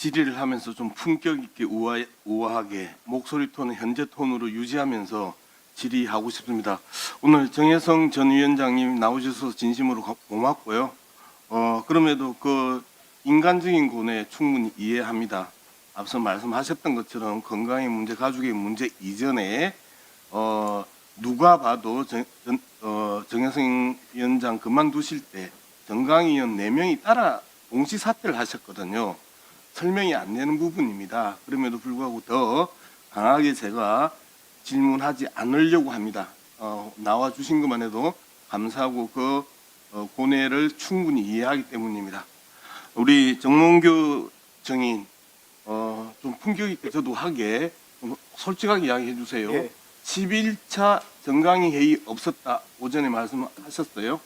질의를 하면서 좀 품격 있게 우아하게 목소리 톤은 현재 톤으로 유지하면서 질의하고 싶습니다. 오늘 정혜성 전 위원장님 나오셔서 진심으로 고맙고요. 그럼에도 그 인간적인 고뇌 충분히 이해합니다. 앞서 말씀하셨던 것처럼 건강의 문제, 가족의 문제 이전에 누가 봐도 정혜성 위원장 그만두실 때 정강위 의원 4명이 따라 동시 사퇴를 하셨거든요. 설명이 안 되는 부분입니다. 그럼에도 불구하고 더 강하게 제가 질문하지 않으려고 합니다. 나와 주신 것만 해도 감사하고 그 고뇌를 충분히 이해하기 때문입니다. 우리 정몽규 정인 좀 품격 있게 저도 하게 좀 솔직하게 이야기해 주세요. 예. 11차 정강위 회의 없었다 오전에 말씀하셨어요.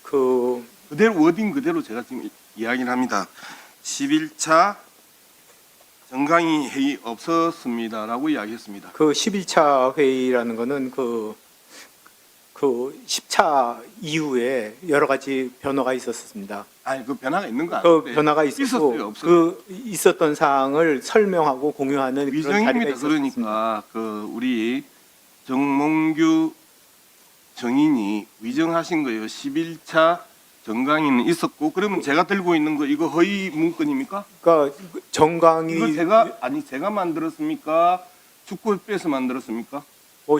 그대로 워딩 그대로 제가 지금 이야기를 합니다. 11차 정강위 회의 없었습니다라고 이야기했습니다. 그 11차 회의라는 거는 그 10차 이후에 여러 가지 변화가 있었습니다. 아니 그 변화가 있는 거 그 아닌데 변화가 있었고 있었어요, 없었어요? 그 있었던 사항을 설명하고 공유하는 그런 자리가 위정입니다. 있었습니다. 그러니까 그 우리 정몽규 정인이 위정하신 거예요. 11차 정강위는 있었고 그러면 제가 들고 있는 거 이거 허위 문건입니까? 그러니까 정강위 이거 제가 만들었습니까? 축구협회에서 만들었습니까?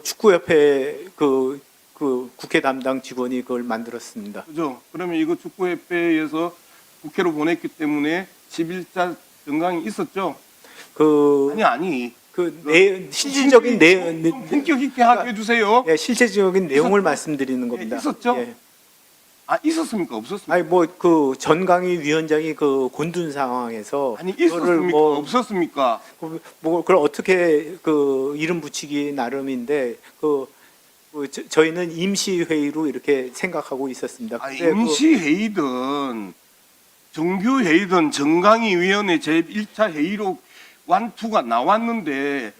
축구협회 그 국회 담당 직원이 그걸 만들었습니다. 그죠? 그러면 이거 축구협회에서 국회로 보냈기 때문에 11차 정강위 있었죠? 아니. 실질적인 좀 품격 있게 하게 해주세요. 실제적인 내용을 있었죠? 말씀드리는 겁니다. 있었죠? 예. 있었습니까? 없었습니까? 아니 그 전강위 위원장이 그 곤둔 상황에서 아니 그거를 있었습니까? 없었습니까? 그걸 어떻게 이름 붙이기 나름인데 저희는 임시 회의로 이렇게 생각하고 있었습니다. 임시 회의든 정규 회의든 정강위 위원회 제1차 회의로 완투가 나왔는데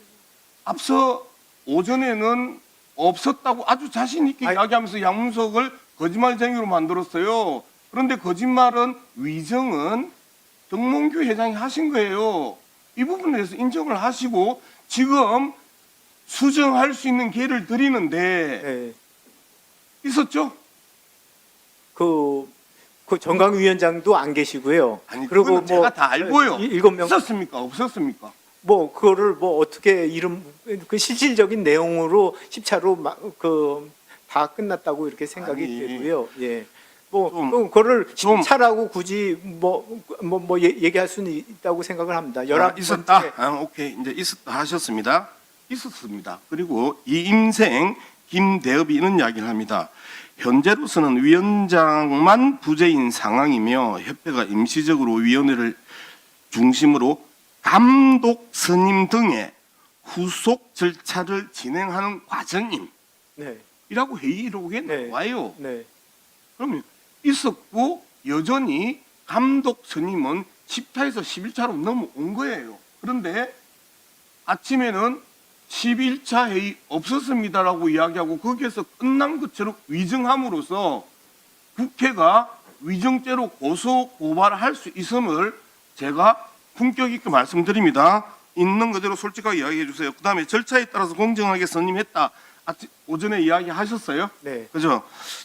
앞서 오전에는 없었다고 아주 자신 있게 이야기하면서 양문석을 거짓말쟁이로 만들었어요. 그런데 거짓말은 위정은 정몽규 회장이 하신 거예요. 이 부분에 대해서 인정을 하시고 지금 수정할 수 있는 기회를 드리는데 있었죠? 그 정강위 위원장도 안 계시고요. 아니 그리고 제가 다 알고요. 7명 있었습니까? 없었습니까? 그거를 어떻게 그 실질적인 내용으로 10차로 다 끝났다고 이렇게 생각이 되고요. 예. 그거를 10차라고 굳이 얘기할 수는 있다고 생각을 합니다. 11번째. 있었다. 오케이. 이제 있었다 하셨습니다. 있었습니다. 그리고 이임생 김대업이 이런 이야기를 합니다. 현재로서는 위원장만 부재인 상황이며 협회가 임시적으로 위원회를 중심으로 감독 선임 등의 후속 절차를 진행하는 과정임. 네. 이라고 회의록에 나와요. 네. 그러면 있었고 여전히 감독 선임은 10차에서 11차로 넘어온 거예요. 그런데 아침에는 11차 회의 없었습니다라고 이야기하고 거기에서 끝난 것처럼 위정함으로써 국회가 위정죄로 고소 고발할 수 있음을 제가 품격 있게 말씀드립니다. 있는 그대로 솔직하게 이야기해 주세요. 그 다음에 절차에 따라서 공정하게 선임했다. 오전에 이야기하셨어요? 네. 그죠?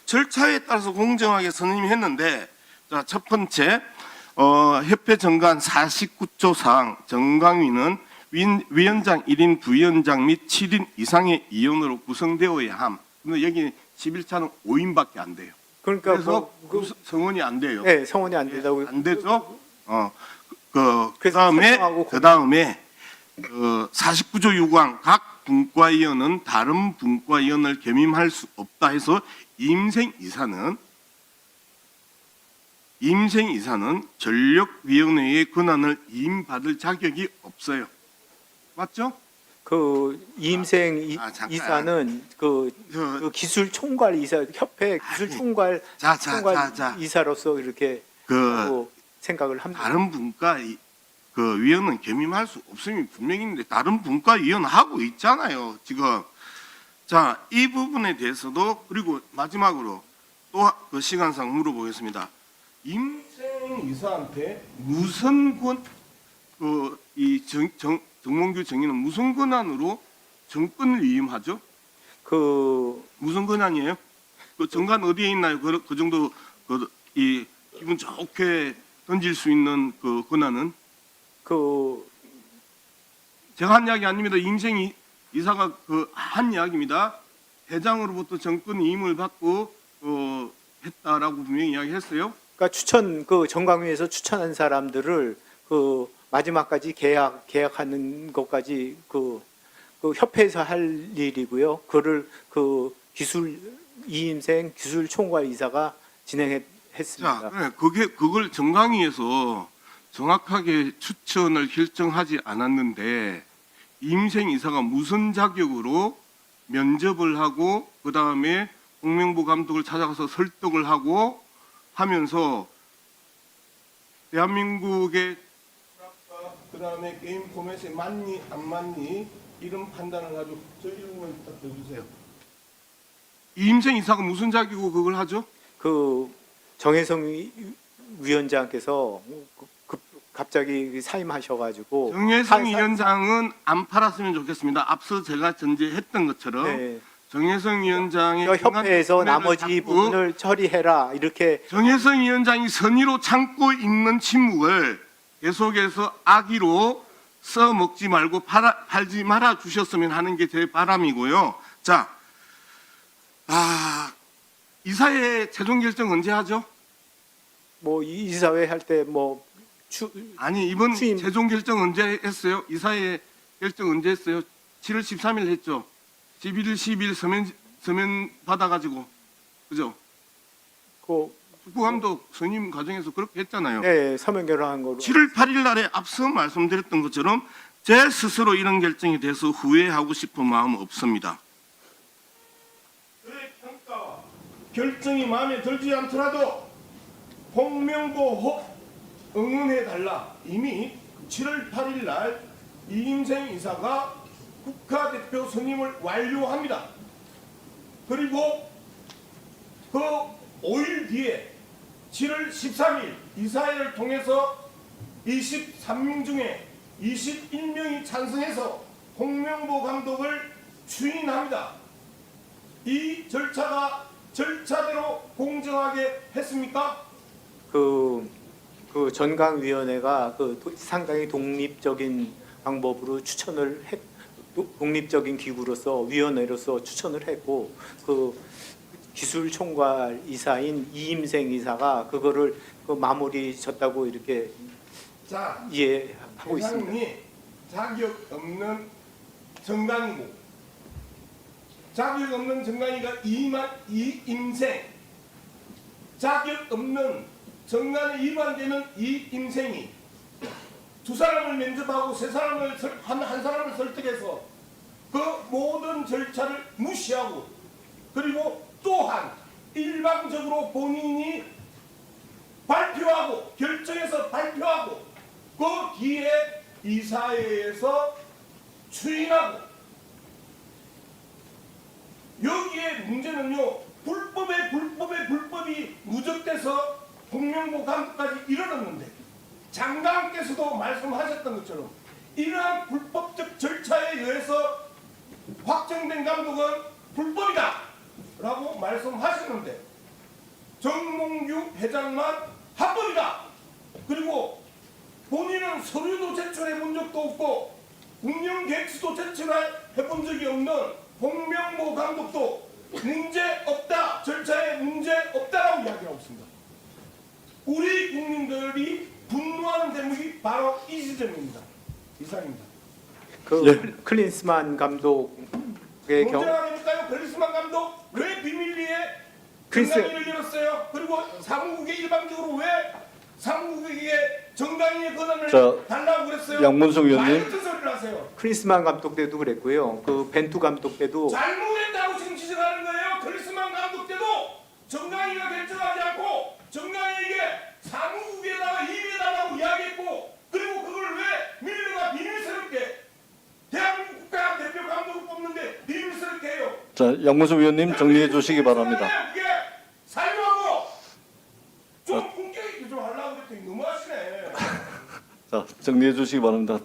절차에 따라서 공정하게 선임했는데 자, 첫 번째 협회 정관 49조 사항 정강위는 위원장 1인, 부위원장 및 7인 이상의 위원으로 구성되어야 함. 근데 여기 11차는 5인밖에 안 돼요. 그러니까 그래서 성원이 안 돼요. 네, 성원이 안 된다고. 안 되죠? 그다음에 49조 6항 각 분과위원은 다른 분과위원을 겸임할 수 없다 해서 임생이사는 전력위원회의 권한을 임받을 자격이 없어요. 맞죠? 이임생 이사는 그 기술 총괄 이사, 협회 기술 총괄 이사로서 이렇게 생각을 합니다. 다른 분과 위원은 겸임할 수 없음이 분명히 있는데 다른 분과 위원 하고 있잖아요. 지금 자, 이 부분에 대해서도 그리고 마지막으로 또 그 시간상 물어보겠습니다. 임생 임생 이사한테 무슨 정몽규 정의는 무슨 권한으로 정권을 위임하죠? 무슨 권한이에요? 그 정관 어디에 있나요? 그 정도 이 기분 좋게 던질 수 있는 그 권한은? 제가 한 이야기 아닙니다. 임생 이사가 한 이야기입니다. 회장으로부터 정권 위임을 받고 했다라고 분명히 이야기했어요. 그러니까 정강위에서 추천한 사람들을 마지막까지 계약하는 것까지 협회에서 할 일이고요. 그를 이임생 기술총괄 이사가 진행했습니다. 자, 그걸 정강위에서 정확하게 추천을 결정하지 않았는데 임생 이사가 무슨 자격으로 면접을 하고 그 다음에 홍명보 감독을 찾아가서 설득을 하고 하면서 대한민국의 그 다음에 게임 포맷에 맞니 안 맞니 이런 판단을 가지고 저 이름을 부탁드려주세요. 임생 이사가 무슨 자격으로 그걸 하죠? 정혜성 위원장께서 갑자기 사임하셔가지고 정혜성 위원장은 안 팔았으면 좋겠습니다. 앞서 제가 전제했던 것처럼 네. 정혜성 위원장의 협회에서 나머지 부분을 처리해라 이렇게. 정혜성 위원장이 선의로 참고 있는 침묵을 계속해서 악의로 써먹지 말고 팔지 말아 주셨으면 하는 게 제 바람이고요. 자, 이사회 최종 결정 언제 하죠? 이사회 할 때 아니 이번 취임. 최종 결정 언제 했어요? 이사회 결정 언제 했어요? 7월 13일 했죠. 11일 12일 서면 받아가지고 그죠? 축구 감독 선임 과정에서 그렇게 했잖아요. 네, 서면 결혼한 거로. 7월 8일 날에 앞서 말씀드렸던 것처럼 제 스스로 이런 결정에 대해서 후회하고 싶은 마음은 없습니다. 그의 평가와 결정이 마음에 들지 않더라도 홍명보 응원해달라. 이미 7월 8일 날 이임생 이사가 국가대표 선임을 완료합니다. 그리고 그 5일 뒤에 7월 13일 이사회를 통해서 23명 중에 21명이 찬성해서 홍명보 감독을 추인합니다. 이 절차가 절차대로 공정하게 했습니까? 전강위원회가 상당히 독립적인 방법으로 독립적인 기구로서 위원회로서 추천을 했고 기술총괄 이사인 이임생 이사가 그거를 마무리 졌다고 이렇게 이해하고 있습니다. 회장님이 자격 없는 정강이고 자격 없는 정강이가 이임생 자격 없는 정강에 위반되는 이임생이 두 사람을 면접하고 한 사람을 설득해서 그 모든 절차를 무시하고 그리고 또한 일방적으로 본인이 발표하고 결정해서 발표하고 그 뒤에 이사회에서 추인하고 여기에 문제는요 불법이 누적돼서 홍명보 감독까지 이르렀는데 장관께서도 말씀하셨던 것처럼 이러한 불법적 절차에 의해서 확정된 감독은 불법이다 라고 말씀하셨는데 정몽규 회장만 합법이다. 그리고 본인은 서류도 제출해 본 적도 없고 운영계획서도 제출해 본 적이 없는 홍명보 감독도 문제없다. 절차에 문제없다라고 이야기하고 있습니다. 우리 국민들이 분노하는 대목이 바로 이 지점입니다. 이상입니다. 클린스만 감독의 경우 문제가 되니까요. 클린스만 감독 왜 비밀리에 정강이를 열었어요? 그리고 사무국에 일방적으로 왜 사무국에게 정강이의 권한을 달라고 그랬어요? 양문석 의원님. 말 같은 소리를 하세요. 클린스만 감독 때도 그랬고요. 벤투 감독 때도 잘못했다고 지금 지적하는 거예요. 클린스만 감독 때도 정강이가 결정하지 않고 정강이에게 사무국에다가 임해달라고 이야기했고 그리고 그걸 왜 밀려가 비밀스럽게 대한민국 국가 대표 감독을 뽑는데 비밀스럽게 해요. 자, 양문석 의원님 정리해 주시기 바랍니다. 그게 사유하고 좀 품격 있게 좀 하려고 그랬더니 정리해 주시기 바랍니다.